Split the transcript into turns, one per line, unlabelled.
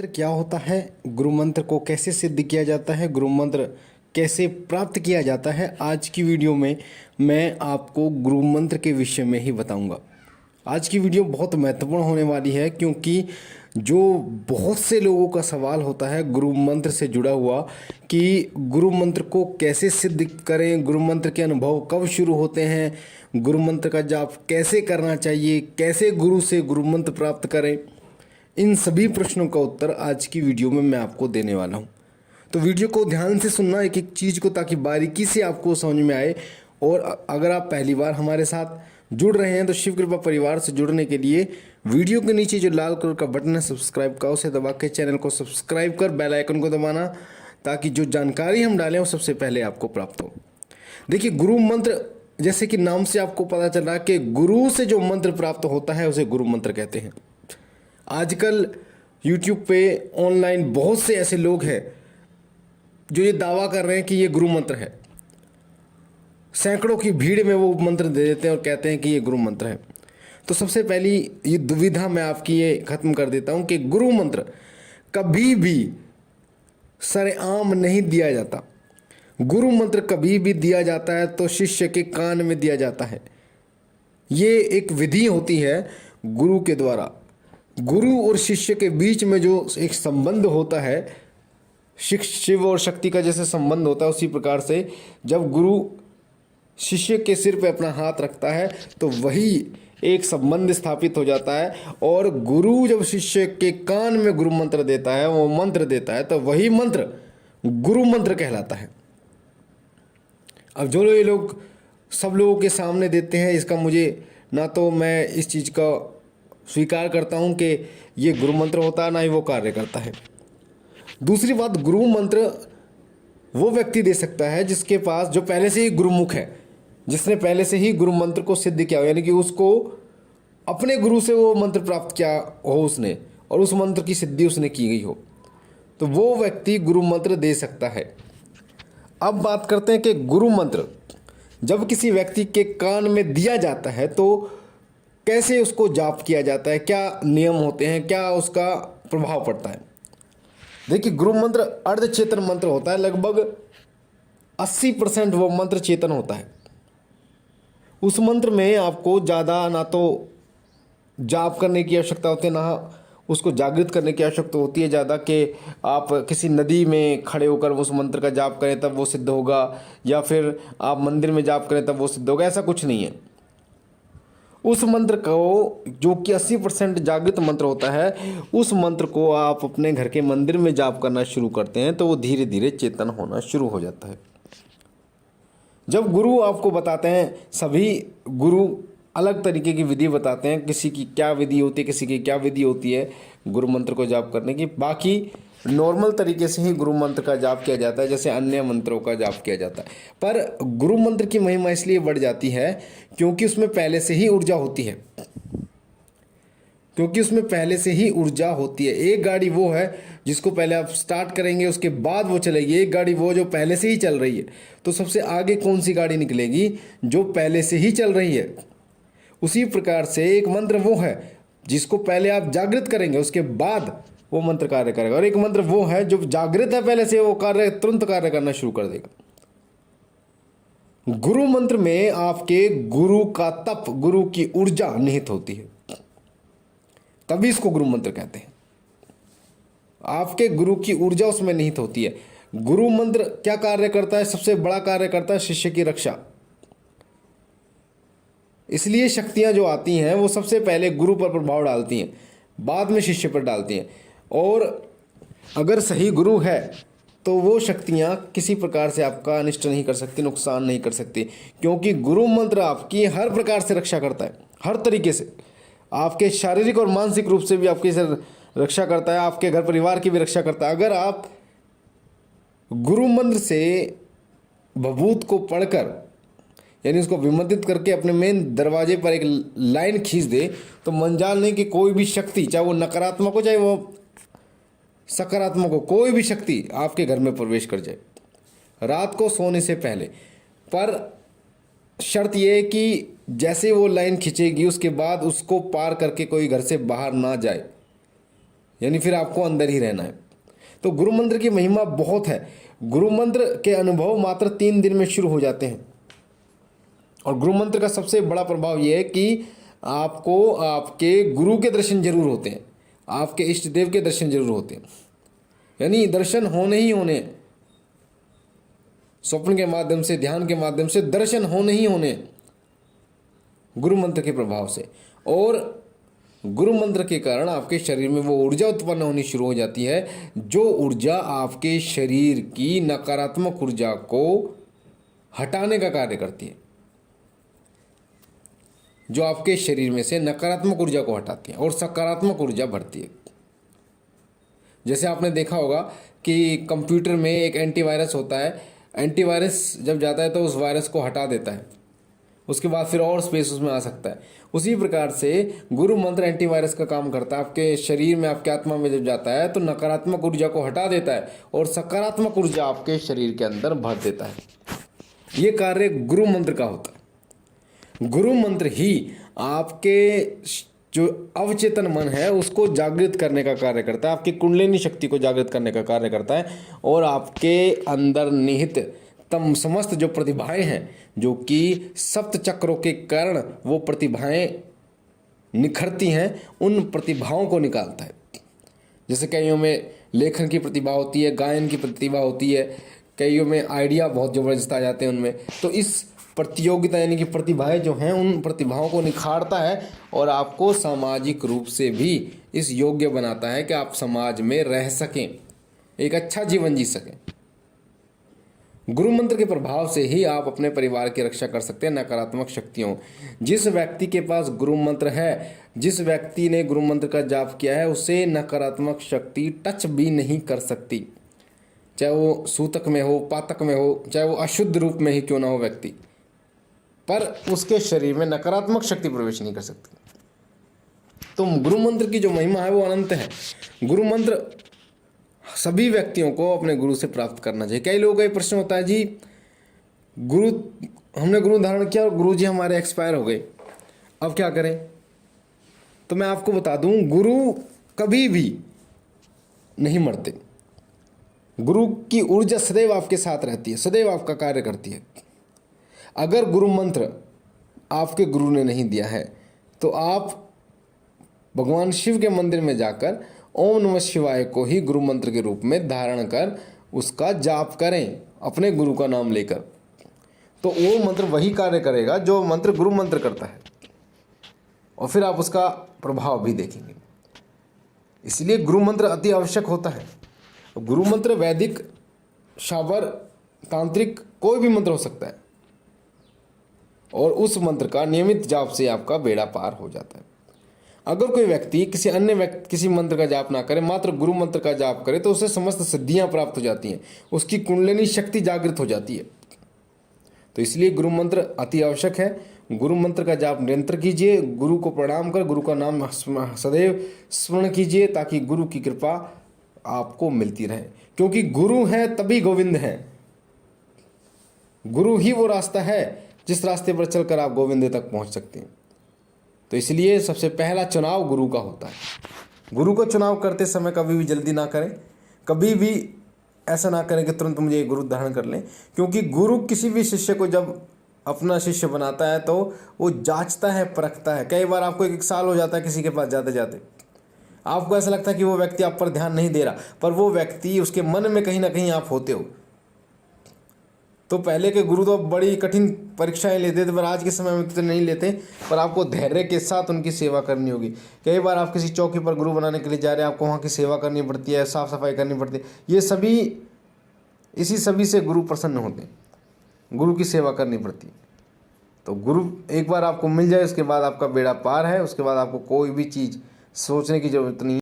मंत्र क्या होता है, गुरु मंत्र को कैसे सिद्ध किया जाता है, गुरु मंत्र कैसे प्राप्त किया जाता है, आज की वीडियो में मैं आपको गुरु मंत्र के विषय में ही बताऊंगा। आज की वीडियो बहुत महत्वपूर्ण होने वाली है क्योंकि जो बहुत से लोगों का सवाल होता है गुरु मंत्र से जुड़ा हुआ कि गुरु मंत्र को कैसे सिद्ध करें, गुरु मंत्र के अनुभव कब शुरू होते हैं, गुरु मंत्र का जाप कैसे करना चाहिए, कैसे गुरु से गुरु मंत्र प्राप्त करें, इन सभी प्रश्नों का उत्तर आज की वीडियो में मैं आपको देने वाला हूं। तो वीडियो को ध्यान से सुनना एक एक चीज़ को, ताकि बारीकी से आपको समझ में आए। और अगर आप पहली बार हमारे साथ जुड़ रहे हैं तो शिव कृपा परिवार से जुड़ने के लिए वीडियो के नीचे जो लाल कलर का बटन है सब्सक्राइब का, उसे दबा के चैनल को सब्सक्राइब कर बेल आइकन को दबाना, ताकि जो जानकारी हम डालें वो सबसे पहले आपको प्राप्त हो। देखिए, गुरु मंत्र जैसे कि नाम से आपको पता चल रहा है कि गुरु से जो मंत्र प्राप्त होता है उसे गुरु मंत्र कहते हैं। आजकल YouTube पे ऑनलाइन बहुत से ऐसे लोग हैं जो ये दावा कर रहे हैं कि ये गुरु मंत्र है। सैकड़ों की भीड़ में वो मंत्र दे देते हैं और कहते हैं कि ये गुरु मंत्र है। तो सबसे पहली ये दुविधा मैं आपकी ये खत्म कर देता हूँ कि गुरु मंत्र कभी भी सरेआम नहीं दिया जाता। गुरु मंत्र कभी भी दिया जाता है तो शिष्य के कान में दिया जाता है। ये एक विधि होती है गुरु के द्वारा। गुरु और शिष्य के बीच में जो एक संबंध होता है, शिव और शक्ति का जैसे संबंध होता है, उसी प्रकार से जब गुरु शिष्य के सिर पे अपना हाथ रखता है तो वही एक संबंध स्थापित हो जाता है। और गुरु जब शिष्य के कान में गुरु मंत्र देता है, वो मंत्र देता है, तो वही मंत्र गुरु मंत्र कहलाता है। अब जो ये लोग सब लोगों के सामने देते हैं, इसका मुझे ना तो मैं इस चीज़ का स्वीकार करता हूं कि ये गुरु मंत्र होता है, ना ही वो कार्य करता है। दूसरी बात, गुरु मंत्र वो व्यक्ति दे सकता है जिसके पास जो पहले से ही गुरुमुख है, जिसने पहले से ही गुरु मंत्र को सिद्ध किया हो, यानी कि उसको अपने गुरु से वो मंत्र प्राप्त किया हो उसने, और उस मंत्र की सिद्धि उसने की गई हो, तो वो व्यक्ति गुरु मंत्र दे सकता है। अब बात करते हैं कि गुरु मंत्र जब किसी व्यक्ति के कान में दिया जाता है तो कैसे उसको जाप किया जाता है, क्या नियम होते हैं, क्या उसका प्रभाव पड़ता है। देखिए, गुरु मंत्र अर्धचेतन मंत्र होता है। लगभग 80% वो मंत्र चेतन होता है। उस मंत्र में आपको ज़्यादा ना तो जाप करने की आवश्यकता होती है, ना उसको जागृत करने की आवश्यकता होती है ज़्यादा कि आप किसी नदी में खड़े होकर उस मंत्र का जाप करें तब वो सिद्ध होगा, या फिर आप मंदिर में जाप करें तब वो सिद्ध होगा। ऐसा कुछ नहीं है। उस मंत्र को, जो कि 80% जागृत मंत्र होता है, उस मंत्र को आप अपने घर के मंदिर में जाप करना शुरू करते हैं तो वो धीरे धीरे चेतन होना शुरू हो जाता है। जब गुरु आपको बताते हैं, सभी गुरु अलग तरीके की विधि बताते हैं, किसी की क्या विधि होती है, किसी की क्या विधि होती है गुरु मंत्र को जाप करने की। बाकी नॉर्मल तरीके से ही गुरु मंत्र का जाप किया जाता है, जैसे अन्य मंत्रों का जाप किया जाता है। पर गुरु मंत्र की महिमा इसलिए बढ़ जाती है क्योंकि उसमें पहले से ही ऊर्जा होती है। एक गाड़ी वो है जिसको पहले आप स्टार्ट करेंगे, उसके बाद वो चलेगी। एक गाड़ी वो जो पहले से ही चल रही है। तो सबसे आगे कौन सी गाड़ी निकलेगी? जो पहले से ही चल रही है। उसी प्रकार से एक मंत्र वो है जिसको पहले आप जागृत करेंगे, उसके बाद वो मंत्र कार्य करेगा। और एक मंत्र वो है जो जागृत है पहले से, वो कार्य तुरंत कार्य करना शुरू कर देगा। गुरु मंत्र में आपके गुरु का तप, गुरु की ऊर्जा निहित होती है, तभी इसको गुरु मंत्र कहते हैं। आपके गुरु की ऊर्जा उसमें निहित होती है। गुरु मंत्र क्या कार्य करता है? सबसे बड़ा कार्य करता है शिष्य की रक्षा। इसलिए शक्तियां जो आती हैं वो सबसे पहले गुरु पर प्रभाव डालती हैं, बाद में शिष्य पर डालती हैं। और अगर सही गुरु है तो वो शक्तियां किसी प्रकार से आपका अनिष्ट नहीं कर सकती, नुकसान नहीं कर सकती, क्योंकि गुरु मंत्र आपकी हर प्रकार से रक्षा करता है। हर तरीके से आपके शारीरिक और मानसिक रूप से भी आपकी रक्षा करता है, आपके घर परिवार की भी रक्षा करता है। अगर आप गुरु मंत्र से भभूत को पढ़कर, यानी उसको विमंत्रित करके अपने मेन दरवाजे पर एक लाइन खींच दे, तो मंजाल नहीं कि कोई भी शक्ति, चाहे वो नकारात्मक हो चाहे वो सकारात्मक हो, कोई भी शक्ति आपके घर में प्रवेश कर जाए रात को सोने से पहले। पर शर्त यह है कि जैसे वो लाइन खींचेगी उसके बाद उसको पार करके कोई घर से बाहर ना जाए। यानी फिर आपको अंदर ही रहना है। तो गुरु मंत्र की महिमा बहुत है। गुरु मंत्र के अनुभव मात्र 3 दिन में शुरू हो जाते हैं। और गुरु मंत्र का सबसे बड़ा प्रभाव यह है कि आपको आपके गुरु के दर्शन जरूर होते हैं, आपके इष्ट देव के दर्शन जरूर होते हैं, यानी दर्शन होने ही होने, स्वप्न के माध्यम से, ध्यान के माध्यम से दर्शन होने ही होने गुरु मंत्र के प्रभाव से। और गुरु मंत्र के कारण आपके शरीर में वो ऊर्जा उत्पन्न होनी शुरू हो जाती है, जो ऊर्जा आपके शरीर की नकारात्मक ऊर्जा को हटाने का कार्य करती है, जो आपके शरीर में से नकारात्मक ऊर्जा को हटाती है और सकारात्मक ऊर्जा भरती है। जैसे आपने देखा होगा कि कंप्यूटर में एक एंटीवायरस होता है, एंटीवायरस जब जाता है तो उस वायरस को हटा देता है, उसके बाद फिर और स्पेस उसमें आ सकता है। उसी प्रकार से गुरु मंत्र एंटीवायरस का काम करता है। आपके शरीर में, आपके आत्मा में जब जाता है तो नकारात्मक ऊर्जा को हटा देता है और सकारात्मक ऊर्जा आपके शरीर के अंदर भर देता है। ये कार्य गुरु मंत्र का होता है। गुरु मंत्र ही आपके जो अवचेतन मन है उसको जागृत करने का कार्य करता है, आपकी कुंडलिनी शक्ति को जागृत करने का कार्य करता है और आपके अंदर निहित तम समस्त जो प्रतिभाएं हैं, जो कि सप्त चक्रों के कारण वो प्रतिभाएं निखरती हैं, उन प्रतिभाओं को निकालता है। जैसे कईयों में लेखन की प्रतिभा होती है, गायन की प्रतिभा होती है, कईयों में आइडिया बहुत ज़बरदस्त आ जाते हैं उनमें। तो इस प्रतियोगिता यानी कि प्रतिभाएं जो हैं, उन प्रतिभाओं को निखारता है और आपको सामाजिक रूप से भी इस योग्य बनाता है कि आप समाज में रह सकें, एक अच्छा जीवन जी सकें। गुरु मंत्र के प्रभाव से ही आप अपने परिवार की रक्षा कर सकते हैं नकारात्मक शक्तियों। जिस व्यक्ति के पास गुरु मंत्र है, जिस व्यक्ति ने गुरु मंत्र का जाप किया है, उसे नकारात्मक शक्ति टच भी नहीं कर सकती, चाहे वो सूतक में हो, पातक में हो, चाहे वो अशुद्ध रूप में ही क्यों ना हो व्यक्ति, पर उसके शरीर में नकारात्मक शक्ति प्रवेश नहीं कर सकती। तो गुरु मंत्र की जो महिमा है वो अनंत है। गुरु मंत्र सभी व्यक्तियों को अपने गुरु से प्राप्त करना चाहिए। कई लोगों का ये प्रश्न होता है, जी हमने गुरु धारण किया और गुरु जी हमारे एक्सपायर हो गए, अब क्या करें? तो मैं आपको बता दूं, गुरु कभी भी नहीं मरते। गुरु की ऊर्जा सदैव आपके साथ रहती है, सदैव आपका कार्य करती है। अगर गुरु मंत्र आपके गुरु ने नहीं दिया है तो आप भगवान शिव के मंदिर में जाकर ओम नमः शिवाय को ही गुरु मंत्र के रूप में धारण कर उसका जाप करें, अपने गुरु का नाम लेकर। तो वो मंत्र वही कार्य करेगा जो मंत्र गुरु मंत्र करता है, और फिर आप उसका प्रभाव भी देखेंगे। इसलिए गुरु मंत्र अति आवश्यक होता है। गुरु मंत्र वैदिक, शाबर, तांत्रिक, कोई भी मंत्र हो सकता है, और उस मंत्र का नियमित जाप से आपका बेड़ा पार हो जाता है। अगर कोई व्यक्ति किसी मंत्र का जाप ना करे, मात्र गुरु मंत्र का जाप करे, तो उसे समस्त सिद्धियां प्राप्त हो जाती हैं, उसकी कुंडलिनी शक्ति जागृत हो जाती है। तो इसलिए गुरु मंत्र अति आवश्यक है। गुरु मंत्र का जाप निरंतर कीजिए, गुरु को प्रणाम कर गुरु का नाम सदैव स्मरण कीजिए, ताकि गुरु की कृपा आपको मिलती रहे। क्योंकि गुरु है तभी गोविंद है। गुरु ही वो रास्ता है जिस रास्ते पर चलकर आप गोविंद तक पहुंच सकते हैं। तो इसलिए सबसे पहला चुनाव गुरु का होता है। गुरु को चुनाव करते समय कभी भी जल्दी ना करें, कभी भी ऐसा ना करें कि तुरंत मुझे गुरु धारण कर लें। क्योंकि गुरु किसी भी शिष्य को जब अपना शिष्य बनाता है तो वो जांचता है, परखता है। कई बार आपको 1 साल हो जाता है किसी के पास जाते जाते, आपको ऐसा लगता है कि वो व्यक्ति आप पर ध्यान नहीं दे रहा, पर वो व्यक्ति, उसके मन में कहीं ना कहीं आप होते हो। तो पहले के गुरु तो बड़ी कठिन परीक्षाएं लेते थे, पर आज के समय में तो नहीं लेते। पर आपको धैर्य के साथ उनकी सेवा करनी होगी। कई बार आप किसी चौकी पर गुरु बनाने के लिए जा रहे हैं, आपको वहाँ की सेवा करनी पड़ती है, साफ सफाई करनी पड़ती है। ये सभी से गुरु प्रसन्न होते हैं, गुरु की सेवा करनी पड़ती है। तो गुरु एक बार आपको मिल जाए, उसके बाद आपका बेड़ा पार है। उसके बाद आपको कोई भी चीज़ सोचने की जरूरत नहीं।